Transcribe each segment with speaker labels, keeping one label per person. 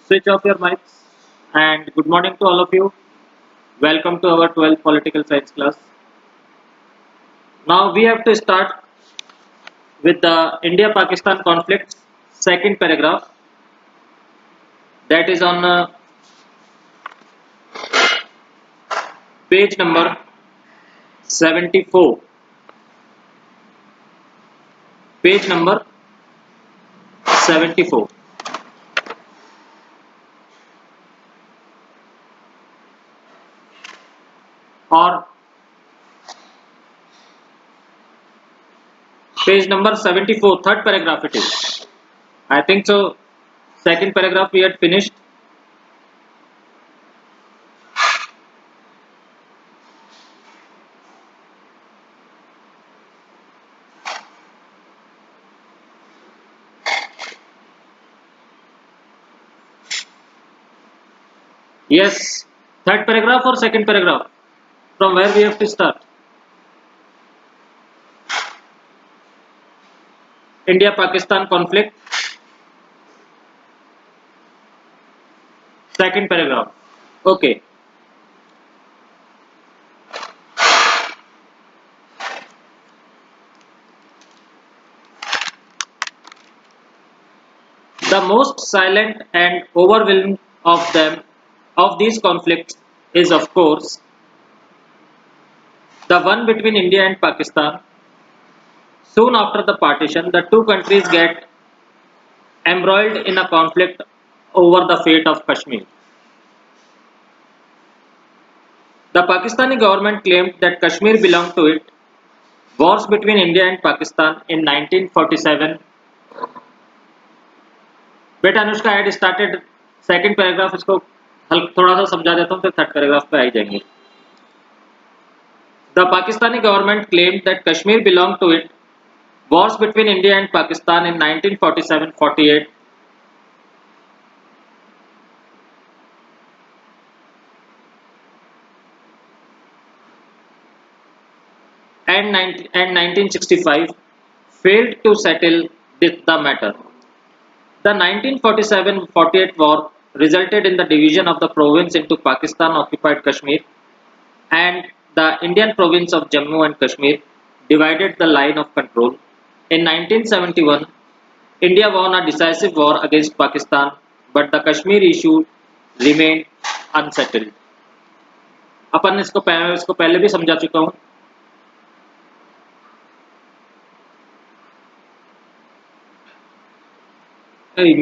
Speaker 1: Switch off your mics and good morning to all of you. Welcome to our 12th political science class. Now we have to start with the India-Pakistan conflict, second paragraph, that is on page number 74. Page number 74. Or page number 74, third paragraph it is. I think so. Second paragraph we had finished. Yes, third paragraph or second paragraph? From where we have to start? India-Pakistan conflict, second paragraph. Okay. The most silent and overwhelming of these conflicts is of course the one between India and Pakistan. Soon after the partition, the two countries get embroiled in a conflict over the fate of Kashmir. The Pakistani government claimed that Kashmir belonged to it. Wars between India and Pakistan in 1947. बेटा Anushka had started second paragraph, इसको थोड़ा सा समझा देता हूँ फिर third paragraph पे आ जाएंगे. The Pakistani government claimed that Kashmir belonged to it. Wars between India and Pakistan in 1947-48 and 1965 failed to settle the matter. The 1947-48 war resulted in the division of the province into Pakistan-occupied Kashmir and the Indian province of Jammu and Kashmir divided the line of control. In 1971, India won a decisive war against Pakistan, but the Kashmir issue remained unsettled. अपन इसको पहले भी समझा चुका हूं.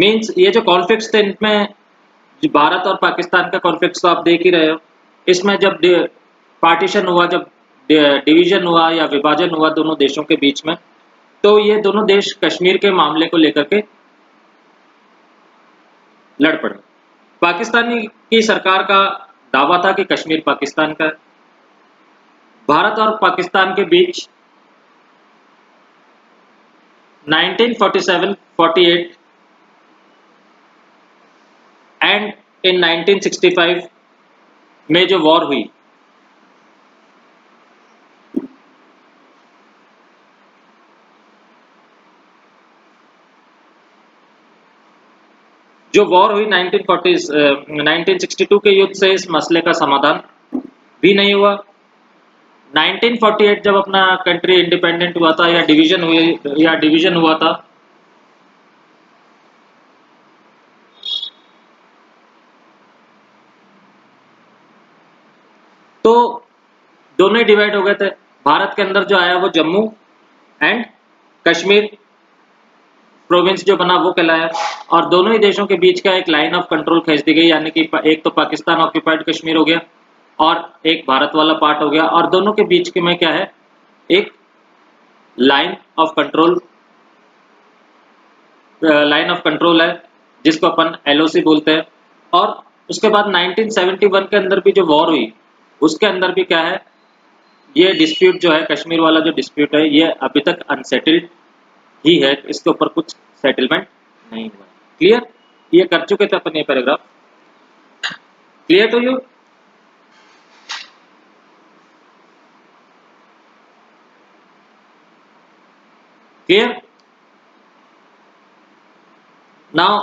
Speaker 1: Means ये जो conflicts थे इनमें भारत और पाकिस्तान का कॉन्फ्लिक्ट्स तो आप देख ही रहे हो. इसमें जब पार्टीशन हुआ, जब डिवीजन हुआ या विभाजन हुआ दोनों देशों के बीच में, तो ये दोनों देश कश्मीर के मामले को लेकर के लड़ पड़े. पाकिस्तानी की सरकार का दावा था कि कश्मीर पाकिस्तान का है. भारत और पाकिस्तान के बीच 1947-48 एंड इन 1965 में जो वॉर हुई, हुई 1962 के युद्ध से इस मसले का समाधान भी नहीं हुआ. 1948 जब अपना कंट्री इंडिपेंडेंट हुआ था या डिवीजन हुआ था, तो दोनों ही डिवाइड हो गए थे. भारत के अंदर जो आया वो जम्मू एंड कश्मीर प्रोविंस जो बना वो कहलाया, और दोनों ही देशों के बीच का एक लाइन ऑफ कंट्रोल खींच दी गई, यानी कि एक तो पाकिस्तान ऑक्यूपाइड कश्मीर हो गया और एक भारत वाला पार्ट हो गया, और दोनों के बीच के में क्या है, एक लाइन ऑफ कंट्रोल है जिसको अपन एलओसी बोलते हैं. और उसके बाद 1971 के अंदर भी जो वॉर हुई उसके अंदर भी क्या है, ये डिस्प्यूट जो है, कश्मीर वाला जो डिस्प्यूट है, ये अभी तक अनसेटल्ड ही है. इसके ऊपर कुछ सेटलमेंट नहीं हुआ. क्लियर? ये कर चुके थे अपन ये paragraph. Clear to you? Clear? Now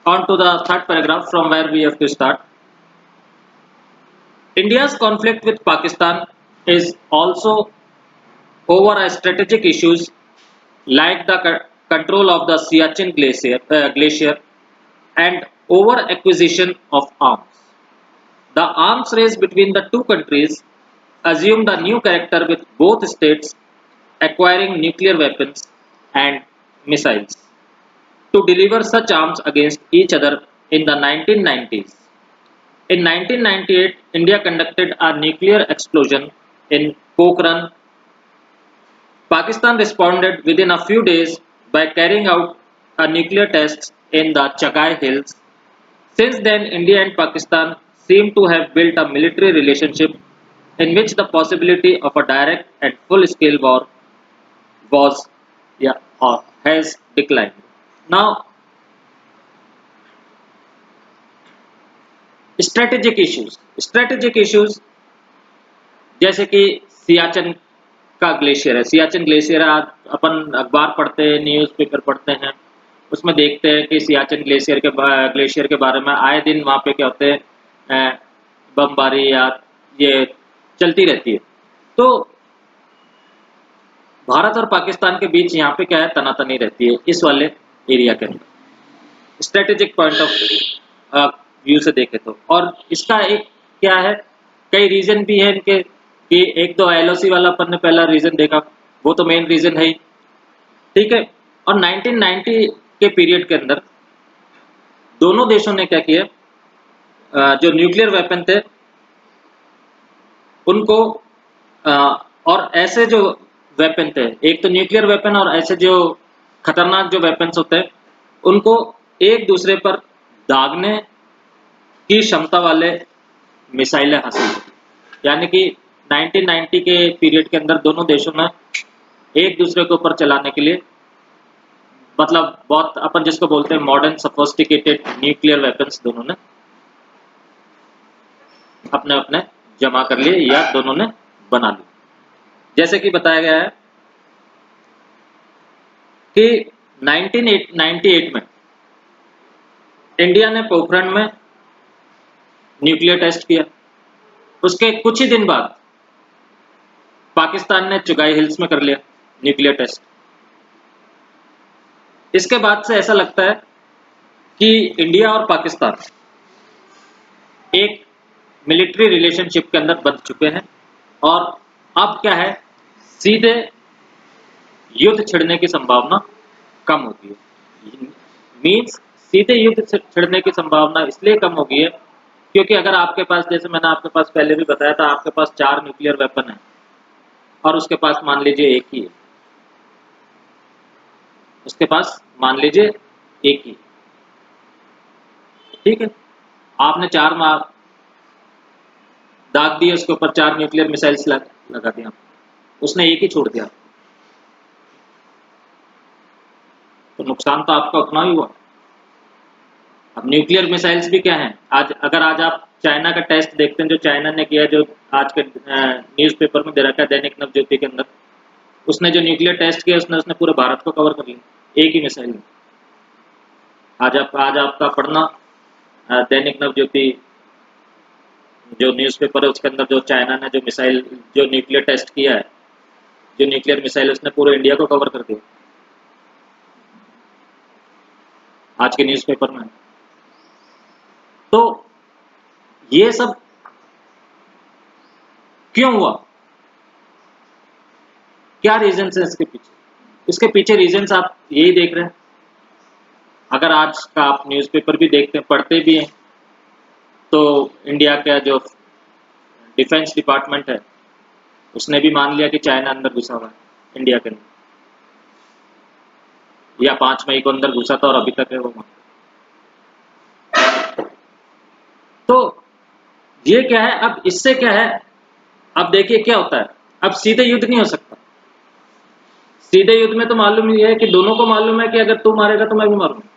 Speaker 1: On to the third paragraph from where we have to start. India's conflict with Pakistan is also over a strategic issues like the control of the Siachen glacier and over acquisition of arms. The arms race between the two countries assumed a new character with both states acquiring nuclear weapons and missiles to deliver such arms against each other in the 1990s. In 1998, India conducted a nuclear explosion in Pokhran. Pakistan responded within a few days by carrying out a nuclear test in the Chagai Hills. Since then, India and Pakistan seem to have built a military relationship in which the possibility of a direct and full-scale war was or has declined. Now, strategic issues जैसे कि सियाचन का glacier है। Siachen glacier आज अपन अखबार पढ़ते हैं, newspaper पढ़ते हैं, उसमें देखते हैं कि सियाचन ग्लेशियर के बारे में आए दिन वहाँ पे क्या होते हैं, बमबारी या ये चलती रहती है। तो भारत और पाकिस्तान के बीच यहाँ पे क्या है, तनातनी रहती है इस वाले एरिया के अंदर, स्ट्रेटेजिक पॉइंट ऑफ व्यू से देखे तो। और इसका एक क्या है, कई रीजन भी है इनके कि एक तो एलओसी वाला अपन ने पहला रीजन देखा, वो तो मेन रीजन है ही, ठीक है। और 1990 के पीरियड के अंदर दोनों देशों ने क्या किया, जो न्यूक्लियर वेपन थे उनको और ऐसे जो वेपन थे, एक तो न्यूक्लियर वेपन और ऐसे जो खतरनाक जो वेपन्स होते हैं उनको एक दूसरे पर दागने की क्षमता वाले मिसाइलें हासिल की। यानी कि 1990 के पीरियड के अंदर दोनों देशों ने एक दूसरे के ऊपर चलाने के लिए, मतलब बहुत अपन जिसको बोलते हैं मॉडर्न सफोस्टिकेटेड न्यूक्लियर वेपन्स दोनों ने अपने अपने जमा कर लिए या दोनों ने बना लिए। जैसे कि बताया गया है कि 1998 में इंडिया ने पोखरण में न्यूक्लियर टेस्ट किया, उसके कुछ ही दिन बाद पाकिस्तान ने चुगाई हिल्स में कर लिया न्यूक्लियर टेस्ट। इसके बाद से ऐसा लगता है कि इंडिया और पाकिस्तान एक मिलिट्री रिलेशनशिप के अंदर बंध चुके हैं और अब क्या है, सीधे युद्ध छिड़ने की संभावना कम होती है। मींस सीधे युद्ध छिड़ने की संभावना इसलिए कम हो गई है क्योंकि अगर आपके पास, जैसे मैंने आपके पास पहले भी बताया था, आपके पास 4 न्यूक्लियर वेपन है और उसके पास मान लीजिए एक ही है, उसके पास मान लीजिए एक ही, ठीक है, आपने 4 मार दाग दिए, उसके ऊपर 4 न्यूक्लियर मिसाइल्स लगा दिया, उसने एक ही छोड़ दिया, तो नुकसान तो आपका उतना ही हुआ। अब न्यूक्लियर मिसाइल्स भी क्या हैं, आज आप चाइना का टेस्ट देखते हैं, जो चाइना ने किया, जो आज के न्यूज़पेपर में दे रखा है दैनिक नवज्योति के अंदर, उसने जो न्यूक्लियर टेस्ट किया उसने पूरे भारत को कवर कर लिया एक ही मिसाइल में। आज आपका पढ़ना दैनिक नवज्योति जो न्यूज़पेपर है उसके अंदर जो चाइना ने जो न्यूक्लियर टेस्ट किया है, जो न्यूक्लियर मिसाइल, उसने पूरे इंडिया को कवर कर दिया आज के न्यूज़पेपर में। तो ये सब क्यों हुआ, क्या रीजंस है इसके पीछे? इसके पीछे रीजंस आप यही देख रहे हैं। अगर आज का आप न्यूज़पेपर भी देखते हैं, पढ़ते भी हैं, तो इंडिया का जो डिफेंस डिपार्टमेंट है उसने भी मान लिया कि चाइना अंदर घुसा हुआ है इंडिया के अंदर, या 5 मई को अंदर घुसा था और अभी तक है वो। तो ये क्या है, अब इससे क्या है, अब देखिए क्या होता है, अब सीधे युद्ध नहीं हो सकता। सीधे युद्ध में तो मालूम ही है कि दोनों को मालूम है कि अगर तू मारेगा तो मैं भी मारूंगा,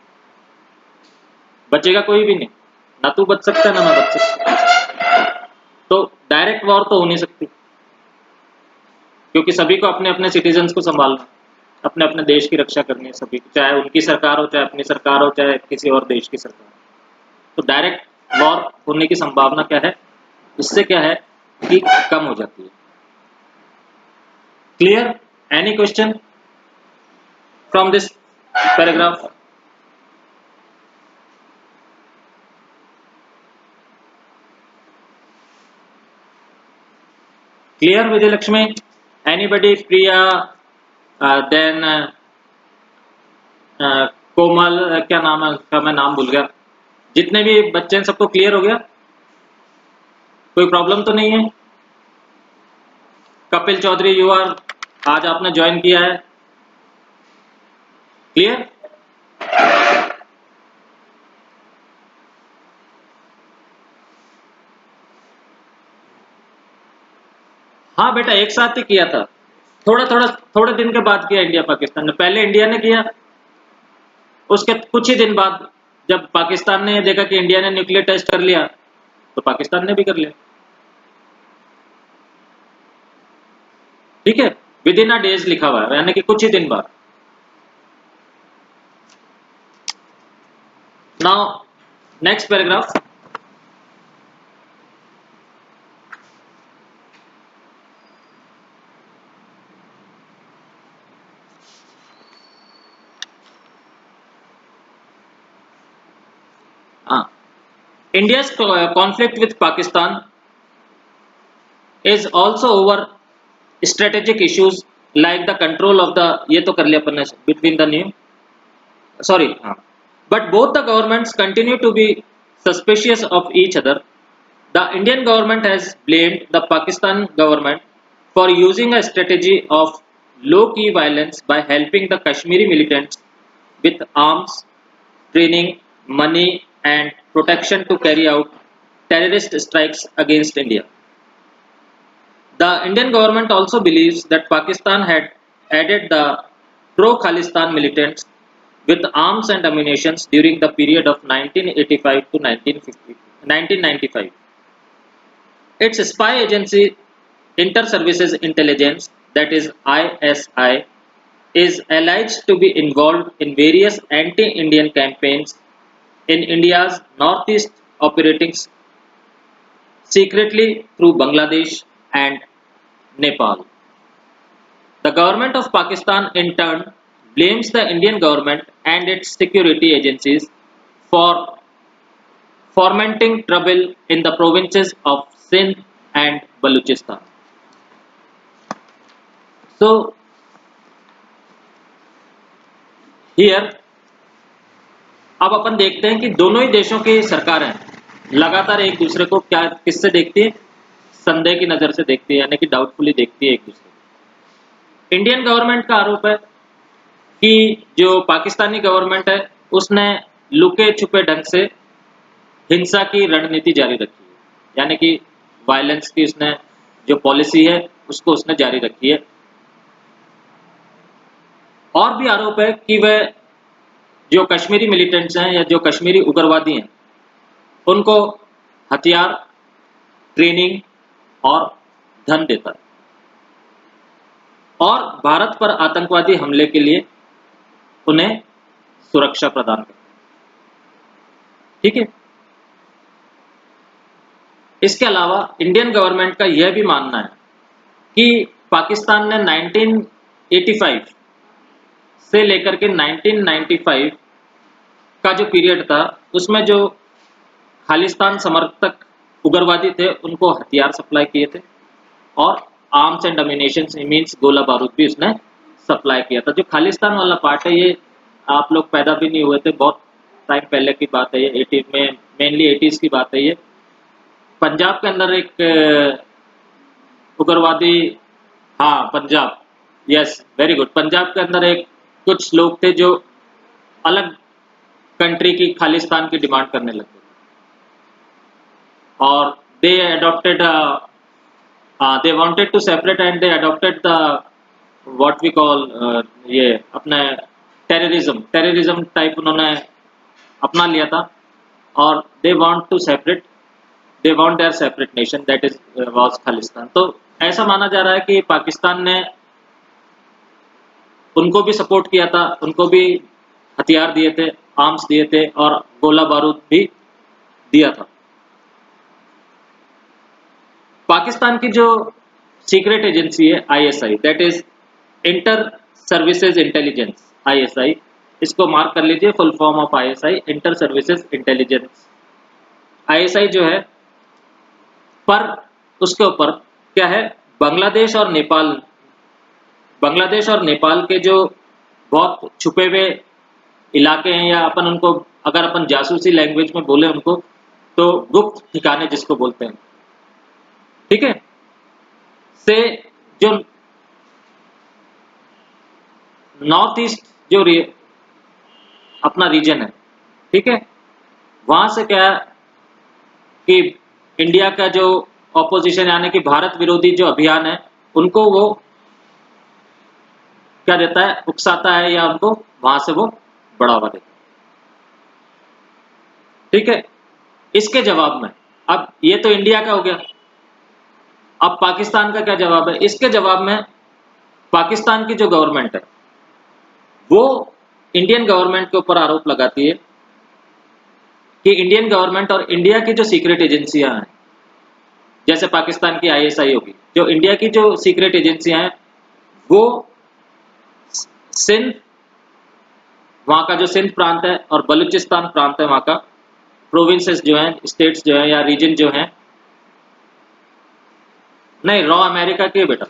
Speaker 1: बचेगा कोई भी नहीं, ना तू बच सकता है ना मैं बच सकता। तो डायरेक्ट वॉर तो हो नहीं सकती क्योंकि सभी को अपने अपने सिटीजन्स को संभालना। अपने अपने देश की रक्षा करनी है सभी को, चाहे उनकी सरकार हो, चाहे अपनी सरकार हो, चाहे किसी और देश की सरकार हो। तो डायरेक्ट वॉर होने की संभावना क्या है, इससे क्या है कि कम हो जाती है। Clear? Any question from this paragraph? Clear Vijay Lakshmi? Anybody? Priya, then Komal, क्या नाम है उसका, मैं नाम भूल गया। जितने भी बच्चे हैं सबको क्लियर हो गया? कोई प्रॉब्लम तो नहीं है? कपिल चौधरी, यू आर, आज आपने ज्वाइन किया है, क्लियर? हाँ बेटा, एक साथ ही किया था, थोड़े दिन के बाद किया इंडिया पाकिस्तान ने। पहले इंडिया ने किया, उसके कुछ ही दिन बाद जब पाकिस्तान ने देखा कि इंडिया ने न्यूक्लियर टेस्ट कर लिया, तो पाकिस्तान ने भी कर लिया। ठीक है, विद इन अ डेज लिखा हुआ है, यानी कि कुछ ही दिन बाद। Now next paragraph. हाँ, India's conflict with Pakistan is also over strategic issues like the control of the, ये तो कर लिया अपन ने, between the new, sorry, हाँ, but both the governments continue to be suspicious of each other. The Indian government has blamed the Pakistan government for using a strategy of low-key violence by helping the Kashmiri militants with arms, training, money, and protection to carry out terrorist strikes against India. The Indian government also believes that Pakistan had added the pro-Khalistan militants with arms and ammunition during the period of 1985 to 1995. Its spy agency, Inter-Services Intelligence, that is ISI, is alleged to be involved in various anti-Indian campaigns in India's northeast, operating secretly through Bangladesh and Nepal. The government of Pakistan, in turn, blames the Indian government and its security agencies for fomenting trouble in the provinces of Sindh and Baluchistan. So, here अब अपन देखते हैं कि दोनों ही देशों की सरकारें लगातार एक दूसरे को क्या किससे देखती है, संदेह की नज़र से देखती है, यानी कि डाउटफुली देखती है एक दूसरे को। इंडियन गवर्नमेंट का आरोप है कि जो पाकिस्तानी गवर्नमेंट है उसने लुके छुपे ढंग से हिंसा की रणनीति जारी रखी है, यानी कि वायलेंस की उसने जो पॉलिसी है उसको उसने जारी रखी है। और भी आरोप है कि वह जो कश्मीरी मिलिटेंट्स हैं या जो कश्मीरी उग्रवादी हैं उनको हथियार, ट्रेनिंग और धन देता है और भारत पर आतंकवादी हमले के लिए उन्हें सुरक्षा प्रदान करता है। ठीक है, इसके अलावा इंडियन गवर्नमेंट का यह भी मानना है कि पाकिस्तान ने 1985 से लेकर के 1995 का जो पीरियड था उसमें जो खालिस्तान समर्थक उग्रवादी थे उनको हथियार सप्लाई किए थे और आर्म्स एंड अम्यूनिशन मीन्स गोला बारूद भी उसने सप्लाई किया था। जो खालिस्तान वाला पार्ट है ये आप लोग पैदा भी नहीं हुए थे, बहुत टाइम पहले की बात है ये, 80 में, मेनली 80s की बात है ये। पंजाब के अंदर एक उग्रवादी, हाँ Punjab, yes very good, Punjab के अंदर एक कुछ लोग थे जो अलग कंट्री की खालिस्तान की डिमांड करने लगे और दे adopted they wanted to separate and they adopted the what we call ये अपने टेररिज्म टाइप उन्होंने अपना लिया था और they want to separate, they want their separate nation, that is was Khalistan. तो ऐसा माना जा रहा है कि पाकिस्तान ने उनको भी सपोर्ट किया था, उनको भी हथियार दिए थे, आर्म्स दिए थे और गोला बारूद भी दिया था। पाकिस्तान की जो सीक्रेट एजेंसी है ISI, that is inter services intelligence, ISI, इसको मार्क कर लीजिए, full form of ISI, inter services intelligence. ISI जो है, पर उसके ऊपर क्या है, बांग्लादेश और नेपाल, बांग्लादेश और नेपाल के जो बहुत छुपे हुए इलाके हैं, या अपन उनको अगर अपन जासूसी लैंग्वेज में बोले उनको, तो गुप्त ठिकाने जिसको बोलते हैं, ठीक है, से जो नॉर्थ ईस्ट जो अपना रीजन है, ठीक है, वहां से क्या है कि इंडिया का जो ऑपोजिशन यानी कि भारत विरोधी जो अभियान है, उनको वो क्या देता है, उकसाता है, या उनको वहां से वो बढ़ावा देता है, ठीक है। इसके जवाब में, अब ये तो इंडिया का हो गया, अब पाकिस्तान का क्या जवाब है? इसके जवाब में पाकिस्तान की जो गवर्नमेंट है वो इंडियन गवर्नमेंट के ऊपर आरोप लगाती है कि इंडियन गवर्नमेंट और इंडिया की जो सीक्रेट एजेंसियां हैं, जैसे पाकिस्तान की आईएसआई होगी, जो इंडिया की जो सीक्रेट एजेंसियां हैं वो सिंध, वहां का जो सिंध प्रांत है और बलूचिस्तान प्रांत है, वहां का प्रोविंसेस जो हैं, स्टेट्स जो हैं या रीजन जो हैं, नहीं रॉ अमेरिका के बेटा,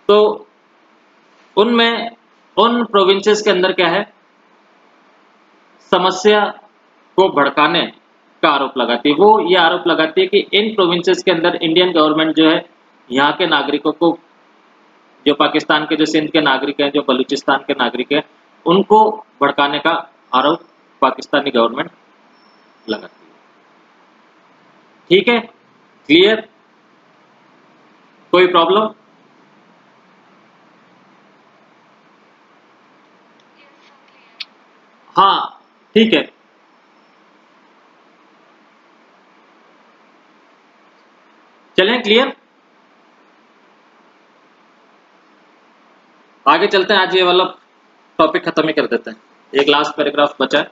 Speaker 1: तो उनमें उन प्रोविंसेस के अंदर क्या है, समस्या को भड़काने का आरोप लगाती है। वो ये आरोप लगाती है कि इन प्रोविंसेस के अंदर इंडियन गवर्नमेंट जो है, यहाँ के नागरिकों को, जो पाकिस्तान के जो सिंध के नागरिक हैं, जो बलूचिस्तान के नागरिक हैं, उनको भड़काने का आरोप पाकिस्तानी गवर्नमेंट लगाती है। ठीक है, क्लियर, कोई प्रॉब्लम? हाँ ठीक है, चलें, क्लियर, आगे चलते हैं। आज ये वाला टॉपिक खत्म ही कर देते हैं, एक लास्ट पैराग्राफ बचा है।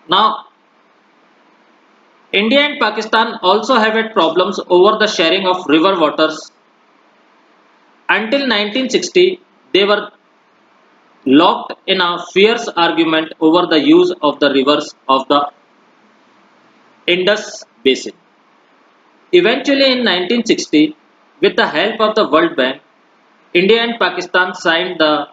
Speaker 1: Now India and Pakistan also have had problems over the sharing of river waters. Until 1960, they were locked in a fierce argument over the use of the rivers of the Indus Basin. Eventually, in 1960, with the help of the World Bank, India and Pakistan signed the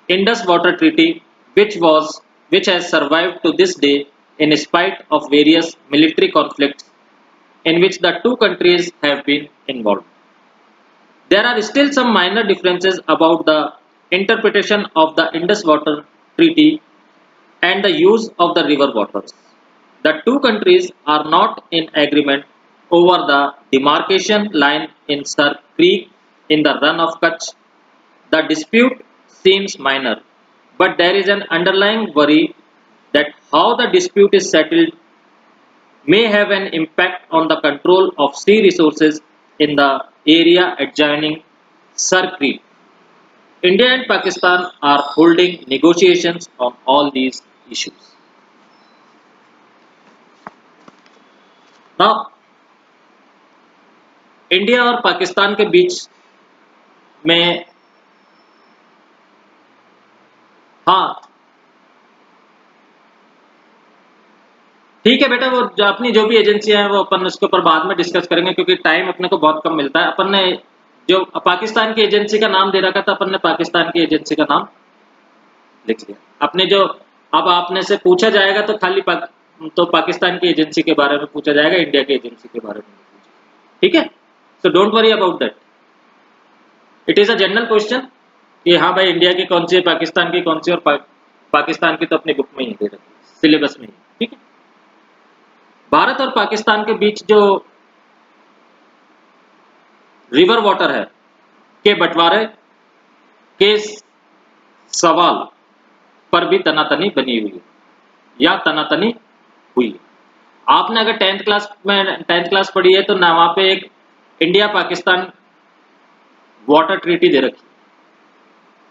Speaker 1: Indus Water Treaty, which has survived to this day in spite of various military conflicts in which the two countries have been involved. There are still some minor differences about the interpretation of the Indus Water Treaty and the use of the river waters. The two countries are not in agreement over the demarcation line in Sar Creek in the run of Kutch. The dispute seems minor, but there is an underlying worry that how the dispute is settled may have an impact on the control of sea resources in the area adjoining Sar Creek. India and Pakistan are holding negotiations on all these issues. Now, India और पाकिस्तान के बीच में, हाँ ठीक है बेटा, वो जो अपनी जो भी एजेंसियां हैं वो अपन उसके ऊपर बाद में डिस्कस करेंगे, क्योंकि टाइम अपने को बहुत कम मिलता है। अपन ने जो पाकिस्तान की एजेंसी का नाम दे रखा था, अपन ने पाकिस्तान की एजेंसी का नाम लिख लिया। अपने जो अब आपने से पूछा जाएगा तो खाली तो पाकिस्तान की एजेंसी के बारे में पूछा जाएगा, इंडिया की एजेंसी के बारे में, ठीक है। So don't worry about that, it is a general question कि हाँ भाई इंडिया की कौन सी है, पाकिस्तान की कौन सी, और पाकिस्तान की तो अपनी बुक में ही दे रखी है, सिलेबस में ही, ठीक है। भारत और पाकिस्तान के बीच जो रिवर वाटर है के बंटवारे के सवाल पर भी तनातनी बनी हुई है या तनातनी हुई है। आपने अगर 10th क्लास पढ़ी है तो ना वहां पे एक इंडिया पाकिस्तान वाटर ट्रीटी दे रखी है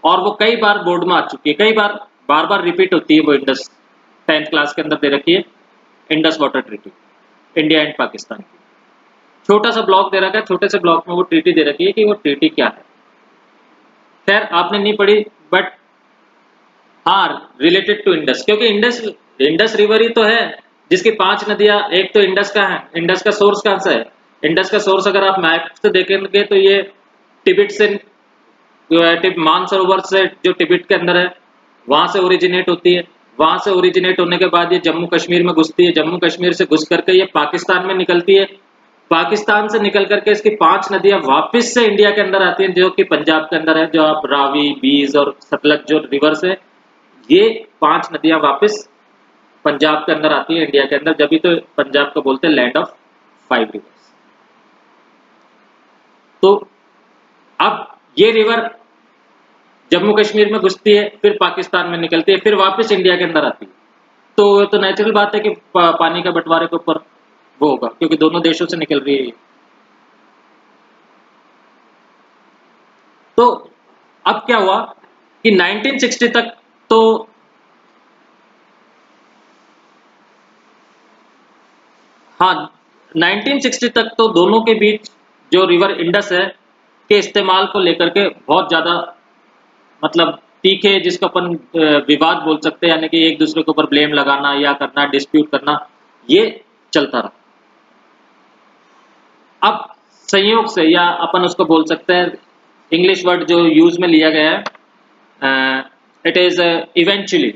Speaker 1: और वो कई बार बोर्ड में आ चुकी है, कई बार बार बार रिपीट होती है वो इंडस 10th क्लास के अंदर दे रखी है Indus water treaty India and Pakistan की। छोटा सा ब्लॉक दे रखा है, छोटे से ब्लॉक में वो ट्रीटी दे रखी है कि वो ट्रीटी क्या है। खैर आपने नहीं पढ़ी बट हाँ रिलेटेड टू इंडस, क्योंकि इंडस इंडस रिवर ही तो है जिसकी 5 नदियां, एक तो इंडस का है, इंडस का सोर्स कहां से है, इंडस का सोर्स अगर आप मैप से देखेंगे तो ये तिब्बत से मानसरोवर से जो तिब्बत के अंदर है वहां से ओरिजिनेट होती है, वहां से ओरिजिनेट होने के बाद ये जम्मू कश्मीर में घुसती है, जम्मू कश्मीर से घुस करके ये पाकिस्तान में निकलती है, पाकिस्तान से निकल करके इसकी 5 नदियां वापस से इंडिया के अंदर आती हैं जो कि पंजाब के अंदर है, जो आप रावी, बीज और सतलज जो रिवर्स है, ये 5 नदियां वापस पंजाब के अंदर आती है इंडिया के अंदर, जब तो पंजाब को बोलते हैं लैंड ऑफ 5 रिवर्स। तो अब ये रिवर जम्मू कश्मीर में घुसती है, फिर पाकिस्तान में निकलती है, फिर वापस इंडिया के अंदर आती है। तो नेचुरल बात है कि पानी का बंटवारे के ऊपर वो होगा क्योंकि दोनों देशों से निकल रही है ये। तो अब क्या हुआ कि 1960 तक तो हाँ 1960 तक तो दोनों के बीच जो रिवर इंडस है के इस्तेमाल को लेकर के बहुत ज्यादा मतलब तीखे, जिसको अपन विवाद बोल सकते हैं, यानी कि एक दूसरे के ऊपर ब्लेम लगाना या करना, डिस्प्यूट करना, ये चलता रहा। अब संयोग से या अपन उसको बोल सकते हैं, इंग्लिश वर्ड जो यूज में लिया गया है, इट इज इवेंचुअली,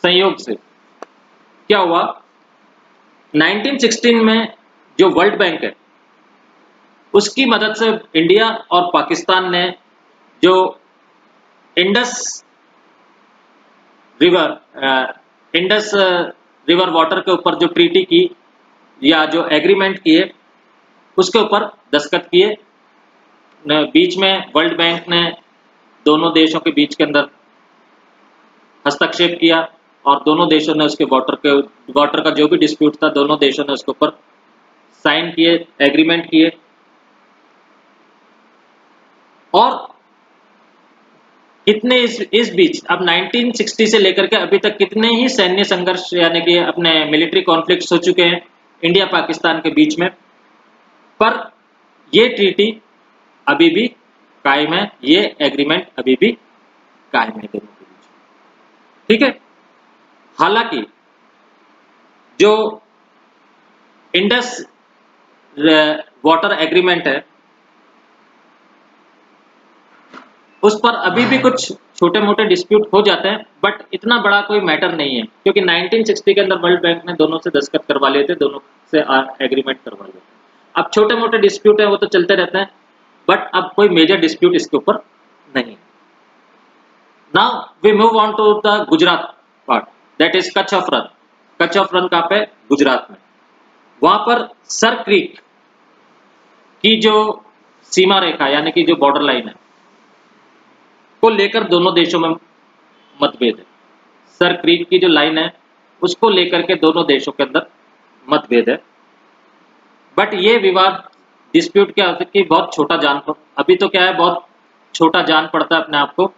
Speaker 1: संयोग से क्या हुआ 1916 में जो वर्ल्ड बैंक है उसकी मदद से इंडिया और पाकिस्तान ने जो Indus river Indus river water के ऊपर जो ट्रीटी की या जो एग्रीमेंट किए उसके ऊपर दस्तखत किए। बीच में वर्ल्ड बैंक ने दोनों देशों के बीच के अंदर हस्तक्षेप किया और दोनों देशों ने उसके वाटर का जो भी डिस्प्यूट था दोनों देशों ने उसके ऊपर साइन किए, एग्रीमेंट किए। और कितने इस बीच अब 1960 से लेकर के अभी तक कितने ही सैन्य संघर्ष यानी कि अपने मिलिट्री कॉन्फ्लिक्ट्स हो चुके हैं इंडिया पाकिस्तान के बीच में, पर ये ट्रीटी अभी भी कायम है, ये एग्रीमेंट अभी भी कायम है दोनों के बीच। ठीक है, हालांकि जो इंडस वाटर एग्रीमेंट है उस पर अभी भी कुछ छोटे मोटे डिस्प्यूट हो जाते हैं, बट इतना बड़ा कोई मैटर नहीं है क्योंकि 1960 के अंदर वर्ल्ड बैंक ने दोनों से दस्तखत करवा लिए थे, दोनों से एग्रीमेंट करवा लिए थे। अब छोटे मोटे डिस्प्यूट है वो तो चलते रहते हैं, बट अब कोई मेजर डिस्प्यूट इसके ऊपर नहीं। Now we move on to the Gujarat part, that is Kutch of Rann. Kutch of Rann कहाँ पे? गुजरात में। वहां पर सर क्रीक की जो सीमा रेखा यानी कि जो बॉर्डर लाइन है को लेकर दोनों देशों में मतभेद है। सर क्रीक की जो लाइन है उसको लेकर के दोनों देशों के अंदर मतभेद है, बट ये विवाद डिस्प्यूट क्या होता है कि बहुत छोटा अभी तो क्या है बहुत छोटा जान पड़ता है अपने आप को।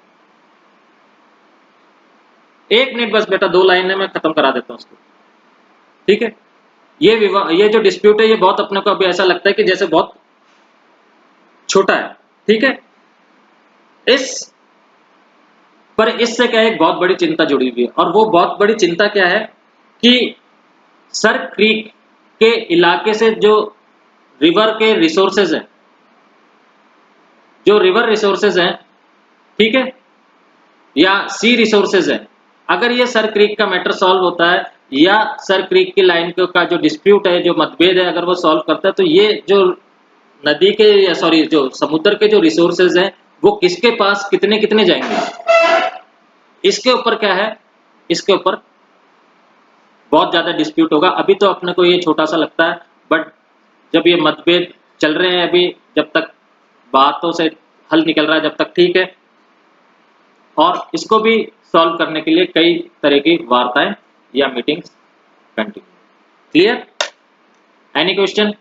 Speaker 1: 1 मिनट बस बेटा, 2 लाइन है मैं खत्म करा देता हूँ उसको। ठीक है, ये जो डिस्प्यूट है ये बहुत अपने को अभी ऐसा लगता है कि जैसे बहुत छोटा है। ठीक है, इस पर इससे क्या है एक बहुत बड़ी चिंता जुड़ी हुई है और वो बहुत बड़ी चिंता क्या है कि सर क्रीक के इलाके से जो रिवर के रिसोर्सेज हैं, जो रिवर रिसोर्सेज हैं, ठीक है, या सी रिसोर्सेज हैं, अगर ये सर क्रीक का मैटर सॉल्व होता है या सर क्रीक की लाइन का जो डिस्प्यूट है, जो मतभेद है, अगर वो सॉल्व करता है तो ये जो नदी के या सॉरी जो समुद्र के जो रिसोर्सेज हैं वो किसके पास कितने कितने जाएंगे, इसके ऊपर क्या है, इसके ऊपर बहुत ज्यादा डिस्प्यूट होगा। अभी तो अपने को ये छोटा सा लगता है, बट जब ये मतभेद चल रहे हैं अभी, जब तक बातों से हल निकल रहा है जब तक ठीक है, और इसको भी सॉल्व करने के लिए कई तरह की वार्ताएं या meetings continue. Clear? Any question?